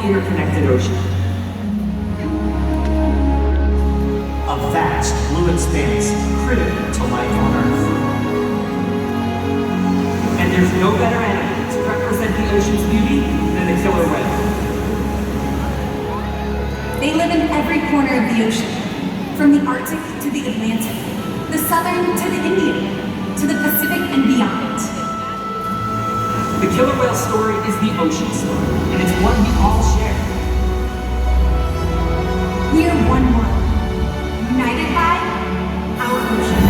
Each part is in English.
interconnected ocean. A vast blue expanse critical to life on Earth. And there's no better animal to represent the ocean's beauty than the killer whale. They live in every corner of the ocean, from the Arctic to the Atlantic, the Southern to the Indian, to the Pacific and beyond. The killer whale story is the ocean story, and it's one we all share. We are one world, united by our ocean.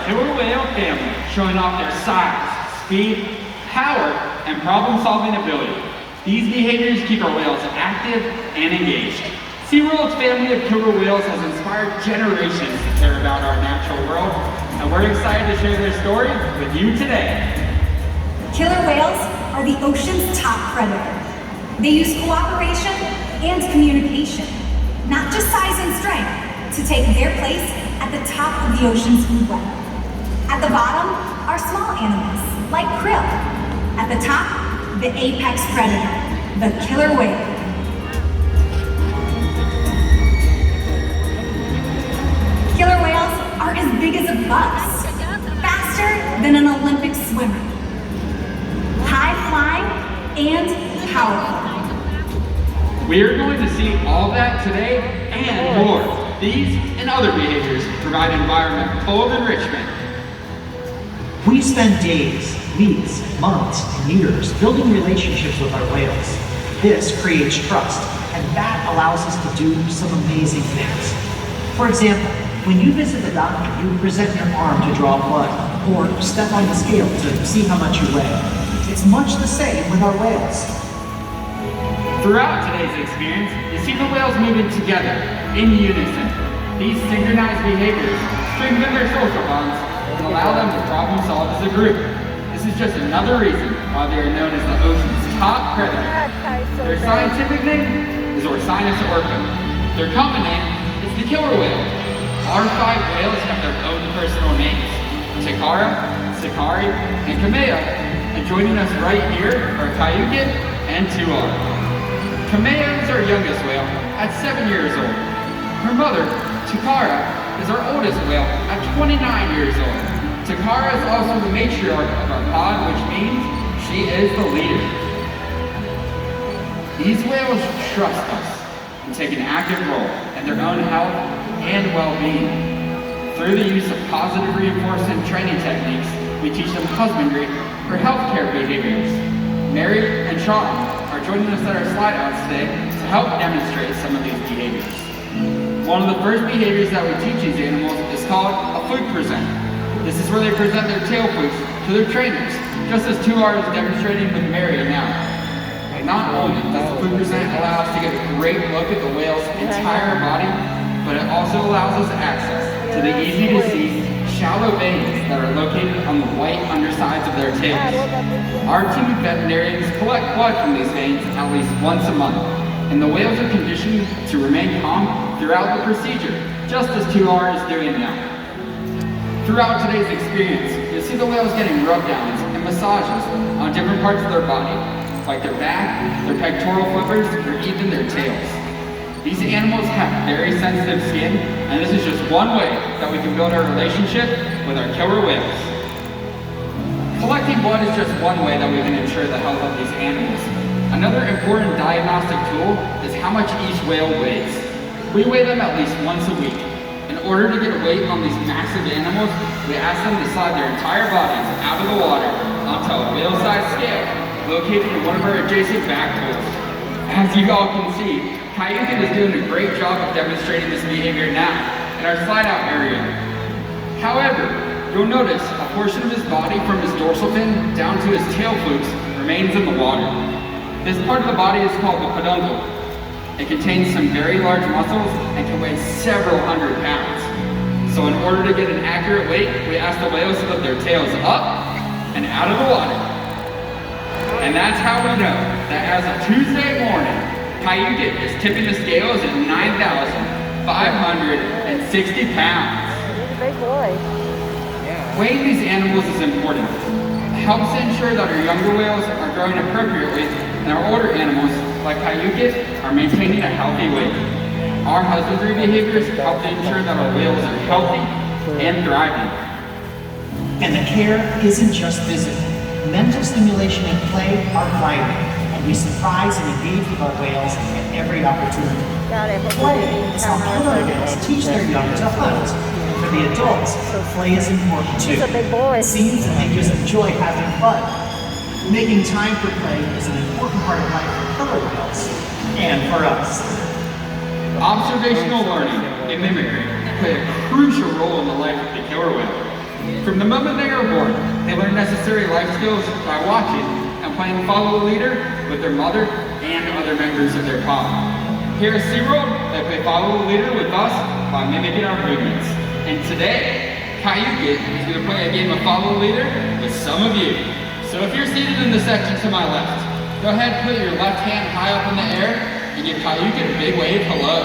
killer whale family, showing off their size, speed, power, and problem-solving ability. These behaviors keep our whales active and engaged. SeaWorld's family of killer whales has inspired generations to care about our natural world, and we're excited to share their story with you today. Killer whales are the ocean's top predator. They use cooperation and communication, not just size and strength, to take their place at the top of the ocean's food web. At the bottom are small animals, like krill. At the top, the apex predator, the killer whale. Killer whales are as big as a bus, faster than an Olympic swimmer, high-flying and powerful. We are going to see all that today and more. These and other behaviors provide an environment full of enrichment. We spend days, weeks, months, and years building relationships with our whales. This creates trust, and that allows us to do some amazing things. For example, when you visit the doctor, you present your arm to draw blood, or step on the scale to see how much you weigh. It's much the same with our whales. Throughout today's experience, you see the whales moving together, in unison. These synchronized behaviors strengthen their social bonds and allow them to problem solve as a group. This is just another reason why they are known as the ocean's top predator. Their scientific name is Orcinus orca. Their common name is the killer whale. Our 5 whales have their own personal names: Takara, Sakari, and Kamea. And joining us right here are Kayuki and Tuar. Kamea is our youngest whale at 7 years old. Her mother, Takara, is our oldest whale at 29 years old. Takara is also the matriarch of our pod, which means she is the leader. These whales trust us and take an active role in their own health and well-being. Through the use of positive reinforcement training techniques, we teach them husbandry for healthcare behaviors. Mary and Sean are joining us at our slide outs today to help demonstrate some of these behaviors. One of the first behaviors that we teach these animals is called a fluke present. This is where they present their tail flukes to their trainers, just as Tuar is demonstrating with Mary now. Not only does the fluke present allow us to get a great look at the whale's entire body, but it also allows us access to the easy-to-see shallow veins that are located on the white undersides of their tails. Our team of veterinarians collect blood from these veins at least once a month, and the whales are conditioned to remain calm throughout the procedure, just as Tuar is doing now. Throughout today's experience, you'll see the whales getting rub downs and massages on different parts of their body, like their back, their pectoral flippers, or even their tails. These animals have very sensitive skin, and this is just one way that we can build our relationship with our killer whales. Collecting blood is just one way that we can ensure the health of these animals. Another important diagnostic tool is how much each whale weighs. We weigh them at least once a week. In order to get a weight on these massive animals, we ask them to slide their entire bodies out of the water onto a whale-sized scale located in one of our adjacent back pools. As you all can see, Kayuki is doing a great job of demonstrating this behavior now in our slide-out area. However, you'll notice a portion of his body from his dorsal fin down to his tail flukes remains in the water. This part of the body is called the peduncle. It contains some very large muscles and can weigh several hundred pounds. So in order to get an accurate weight, we ask the whales to lift their tails up and out of the water. And that's how we know that as of Tuesday morning, Kayuki is tipping the scales at 9,560 pounds. He's a big boy. Weighing these animals is important. It helps to ensure that our younger whales are growing appropriately and our older animals, like Kayuki, are maintaining a healthy weight. Our husbandry behaviors help to ensure that our whales are healthy and thriving. And the care isn't just physical. Mental stimulation and play are vital, and we surprise and engage with our whales at every opportunity. Play is how killer whales teach their young to hunt. And for the adults, play is important too. He's a big boy. It seems that they just enjoy having fun. Making time for play is an important part of life for killer whales, and for us. Observational learning and mimicry play a crucial role in the life of the killer whale. From the moment they are born, they learn necessary life skills by watching and playing follow the leader with their mother and other members of their pod. Here at SeaWorld, they play follow the leader with us by mimicking our movements. And today, Kayuki is going to play a game of follow the leader with some of you. So if you're seated in the section to my left, go ahead and put your left hand high up in the air and give Kayuki a big wave hello.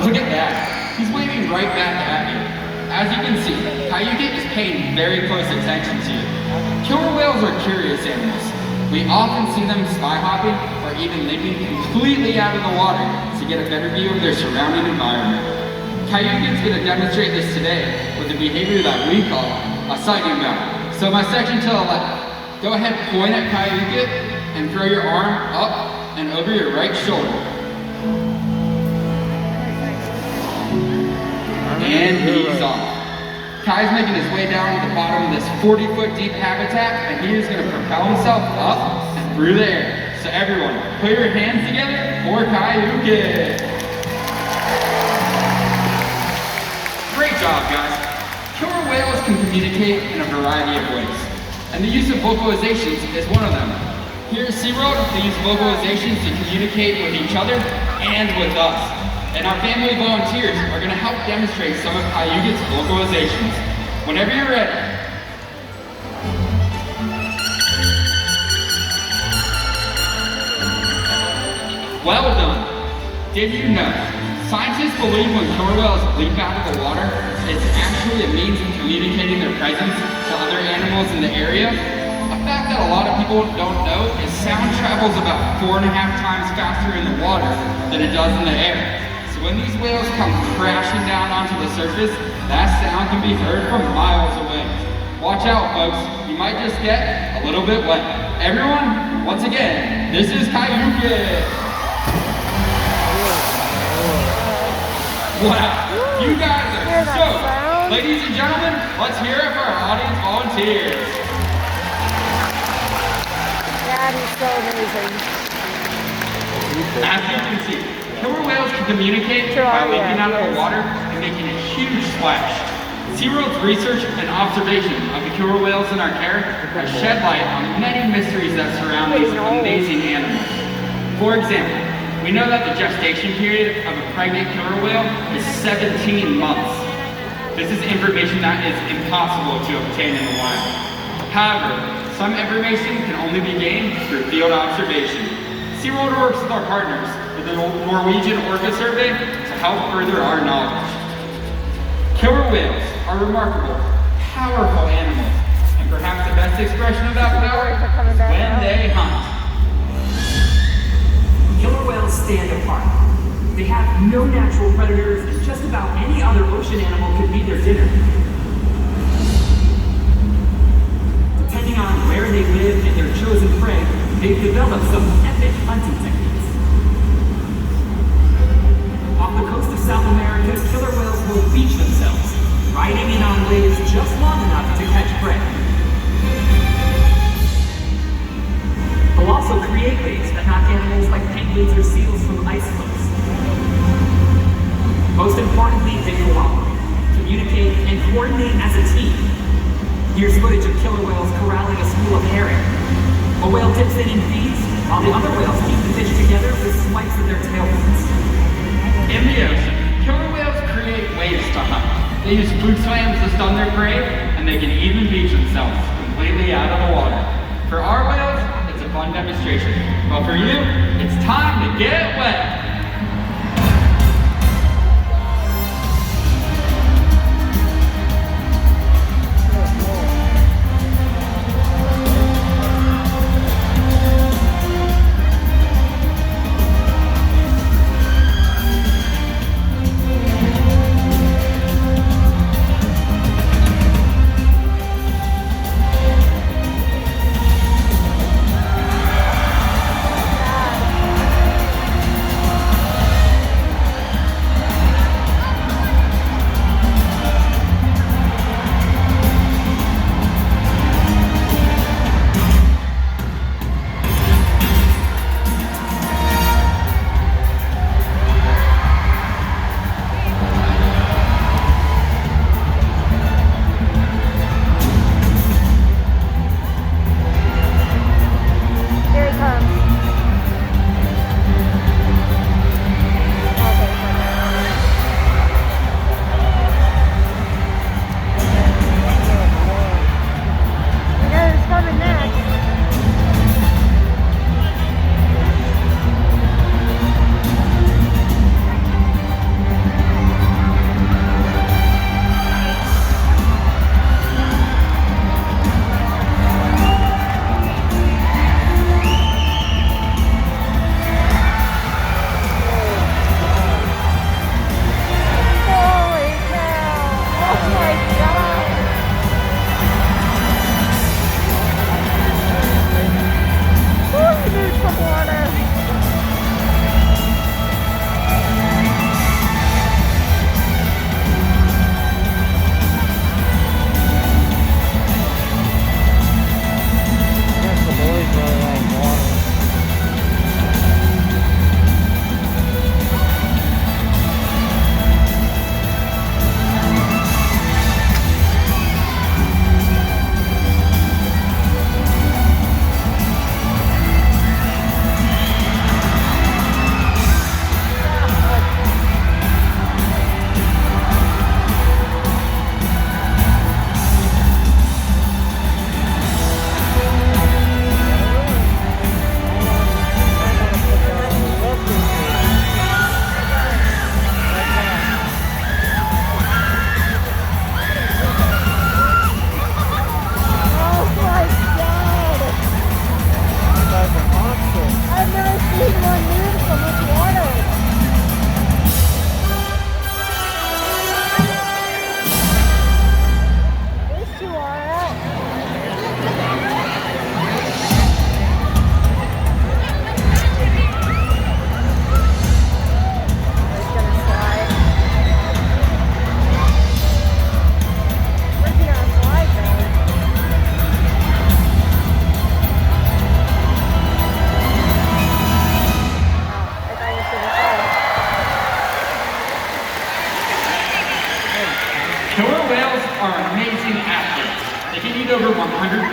Look at that. He's waving right back at you. As you can see, Kayuki is paying very close attention to you. Killer whales are curious animals. We often see them spy hopping or even leaping completely out of the water to get a better view of their surrounding environment. Kayuki is going to demonstrate this today with a behavior that we call a sighting bow. So my section to the left, Go ahead, point at Cayuga and throw your arm up and over your right shoulder. And he's off. Kai's making his way down to the bottom of this 40-foot deep habitat, and he is going to propel himself up and through the air. So everyone, put your hands together for Cayuga. Great job, guys. Killer whales can communicate in a variety of ways, and the use of vocalizations is one of them. Here at SeaWorld, they use vocalizations to communicate with each other and with us. And our family of volunteers are going to help demonstrate some of Cayuga's vocalizations. Whenever you're ready. Well done. Did you know? Scientists believe when killer whales leap out of the water, it's actually a means of communicating their presence to other animals in the area. A fact that a lot of people don't know is sound travels about 4.5 times faster in the water than it does in the air. So when these whales come crashing down onto the surface, that sound can be heard from miles away. Watch out, folks. You might just get a little bit wet. Everyone, once again, this is Cayuga. Wow, you guys are stoked. Ladies and gentlemen, let's hear it for our audience volunteers. That is so amazing. As you can see, killer whales can communicate by leaping out of the water and making a huge splash. SeaWorld's research and observation of the killer whales in our care has shed light on many mysteries that surround these amazing animals. For example, we know that the gestation period of a pregnant killer whale is 17 months. This is information that is impossible to obtain in the wild. However, some information can only be gained through field observation. SeaWorld works with our partners with the Norwegian Orca Survey to help further our knowledge. Killer whales are remarkable, powerful animals, and perhaps the best expression of that power is when they hunt. Killer whales stand apart. They have no natural predators, and just about any other ocean animal could be their dinner. Depending on where they live and their chosen prey, they've developed some epic hunting techniques. Off the coast of South America, killer whales will beach themselves, riding in on waves just long enough to catch prey. They'll also create waves that knock animals like penguins or seals from ice cliffs. Most importantly, they cooperate, communicate, and coordinate as a team. Here's footage of killer whales corralling a school of herring. A whale dips in and feeds, while the other whales keep the fish together with swipes of their tail fins. In the ocean, killer whales create waves to hunt. They use food slams to stun their prey, and they can even beach themselves completely out of the water. For our whales, it's a fun demonstration. But for you, it's time to get wet.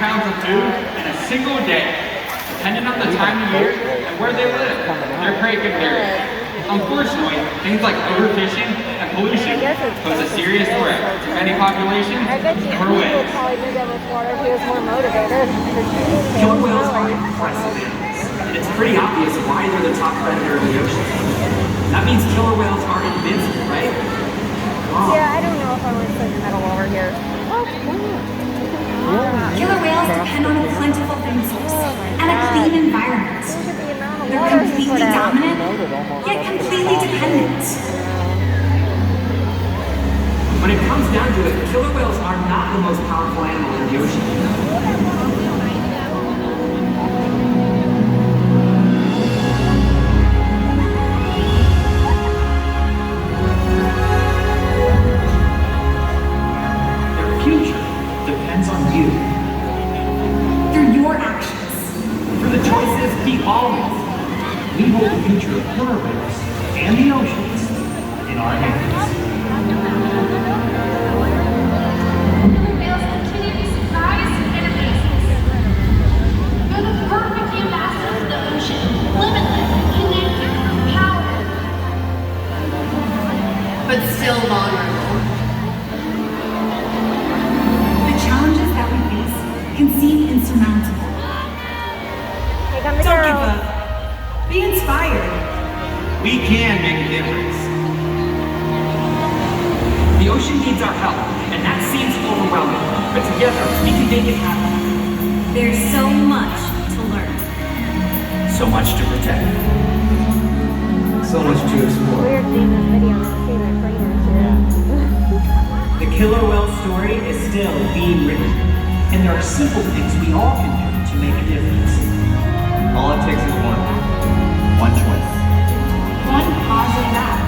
pounds of food in a single day, depending on the time of year and where they live. Their prey can vary. Unfortunately, things like overfishing and pollution pose a serious threat to many populations I bet you and he more would ways. probably do that with water if he was more motivated. Killer whales are impressive animals, and it's pretty obvious why they're the top predator of the ocean. That means killer whales are invincible, right? Wrong. Yeah, I don't know if I want to put the metal over here. Oh, Killer whales depend on a plentiful food source and a clean environment. look at the amount of They're water he put completely out. dominant, yet completely dependent. When it comes down to it, killer whales are not the most powerful animal in the ocean. Their future depends on you. Through your actions. For the choices we all make. We hold the future of killer whales and the oceans in our hands. Killer whales continue to surprise and amaze us. They're the perfect ambassadors of the ocean, limitless, connected, powerful, but still vulnerable. The challenges that we face can seem insurmountable. Here come the Don't give girls. up. Be inspired. We can make a difference. The ocean needs our help, and that seems overwhelming. But together, we can make it happen. There's so much to learn. So much to protect. So much to explore. Weird seeing this video and seeing my brain and shit. The killer whale story is still being written, and there are simple things we all can do to make a difference. All it takes is one choice. One positive act.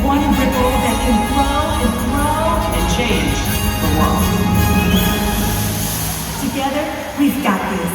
One ripple that can grow and grow. And change the world. Together, we've got this.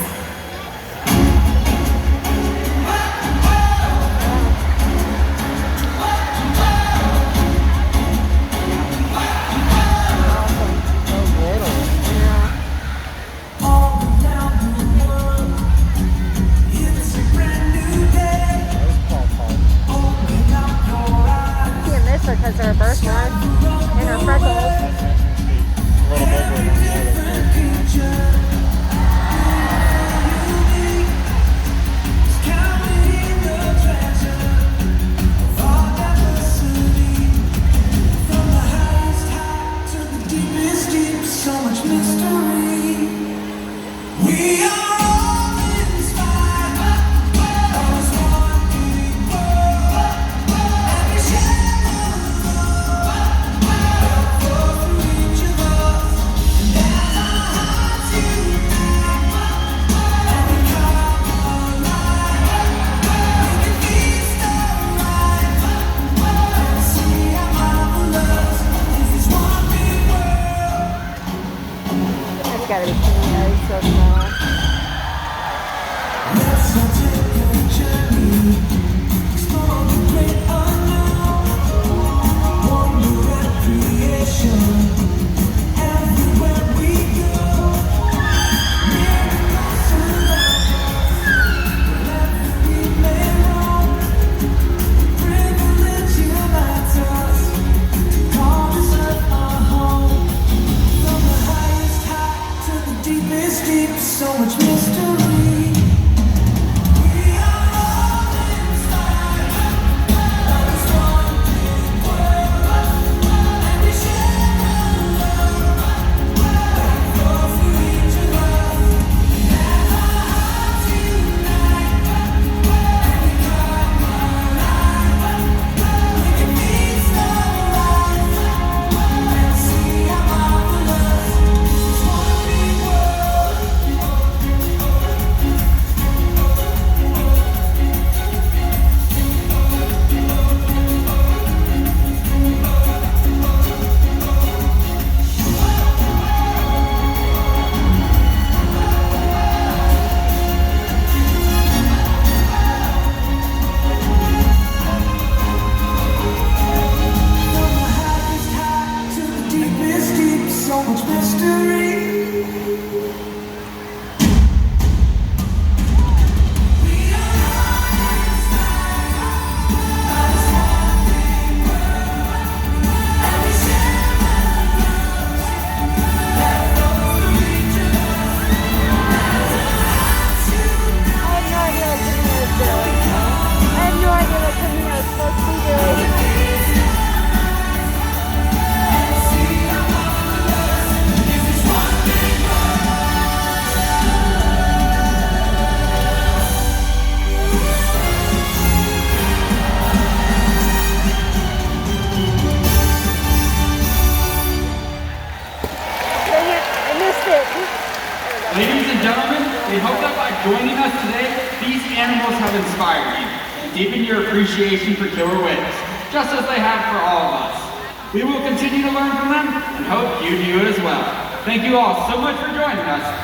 joining us today, these animals have inspired you to deepen your appreciation for killer whales, just as they have for all of us. We will continue to learn from them and hope you do as well. Thank you all so much for joining us.